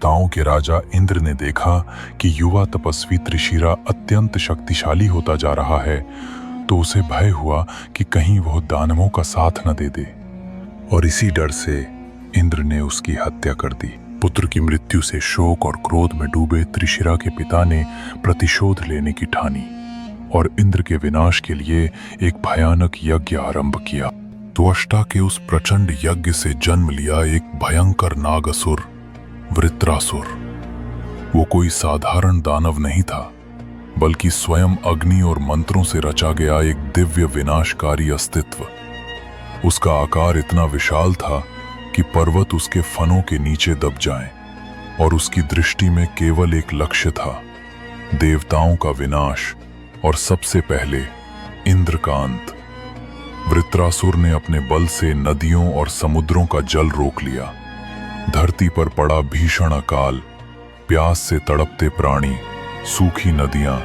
देवताओं के राजा इंद्र ने देखा कि युवा तपस्वी त्रिशिरा अत्यंत शक्तिशाली होता जा रहा है, तो उसे भय हुआ कि कहीं वह दानवों का साथ न दे दे, और इसी डर से इंद्र ने उसकी हत्या कर दी। पुत्र की मृत्यु से शोक और क्रोध में डूबे त्रिशिरा के पिता ने प्रतिशोध लेने की ठानी और इंद्र के विनाश के लिए एक भयानक यज्ञ आरंभ किया। त्वष्टा के उस प्रचंड यज्ञ से जन्म लिया एक भयंकर नागअसुर वृत्रासुर। वो कोई साधारण दानव नहीं था, बल्कि स्वयं अग्नि और मंत्रों से रचा गया एक दिव्य विनाशकारी अस्तित्व। उसका आकार इतना विशाल था कि पर्वत उसके फनों के नीचे दब जाएं, और उसकी दृष्टि में केवल एक लक्ष्य था, देवताओं का विनाश और सबसे पहले इंद्र का अंत। वृत्रासुर ने अपने बल से नदियों और समुद्रों का जल रोक लिया। धरती पर पड़ा भीषण अकाल, प्यास से तड़पते प्राणी, सूखी नदियां,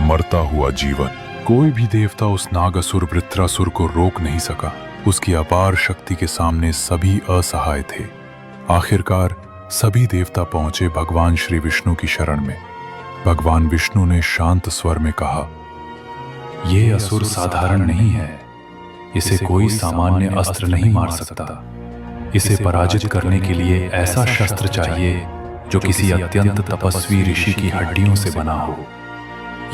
मरता हुआ जीवन। कोई भी देवता उस नागअसुर वृत्रासुर को रोक नहीं सका। उसकी अपार शक्ति के सामने सभी असहाय थे। आखिरकार सभी देवता पहुंचे भगवान श्री विष्णु की शरण में। भगवान विष्णु ने शांत स्वर में कहा, यह असुर साधारण नहीं है। इसे कोई सामान्य अस्त्र नहीं मार सकता। इसे पराजित करने के लिए ऐसा शस्त्र चाहिए जो किसी अत्यंत तपस्वी ऋषि की हड्डियों से बना हो।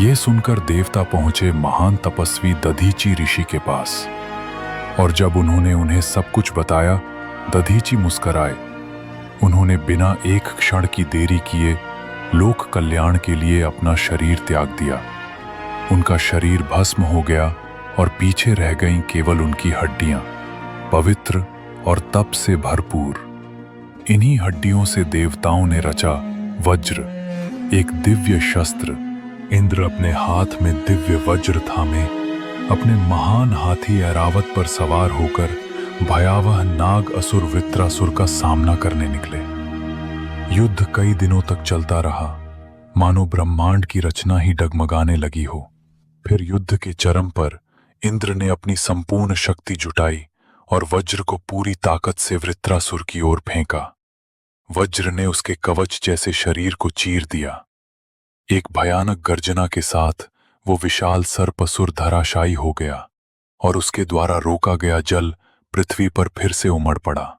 यह सुनकर देवता पहुंचे महान तपस्वी दधीची ऋषि के पास, और जब उन्होंने उन्हें सब कुछ बताया, दधीची मुस्कुराए। उन्होंने बिना एक क्षण की देरी किए लोक कल्याण के लिए अपना शरीर त्याग दिया। उनका शरीर भस्म हो गया और पीछे रह गईं केवल उनकी हड्डियां, पवित्र और तप से भरपूर। इन्हीं हड्डियों से देवताओं ने रचा वज्र, एक दिव्य शस्त्र। इंद्र अपने हाथ में दिव्य वज्र थामे अपने महान हाथी ऐरावत पर सवार होकर भयावह नाग असुर वृत्रासुर का सामना करने निकले। युद्ध कई दिनों तक चलता रहा, मानो ब्रह्मांड की रचना ही डगमगाने लगी हो। फिर युद्ध के चरम पर इंद्र ने अपनी संपूर्ण शक्ति जुटाई और वज्र को पूरी ताकत से वृत्रासुर की ओर फेंका। वज्र ने उसके कवच जैसे शरीर को चीर दिया। एक भयानक गर्जना के साथ वो विशाल सर्पसुर धराशायी हो गया और उसके द्वारा रोका गया जल पृथ्वी पर फिर से उमड़ पड़ा।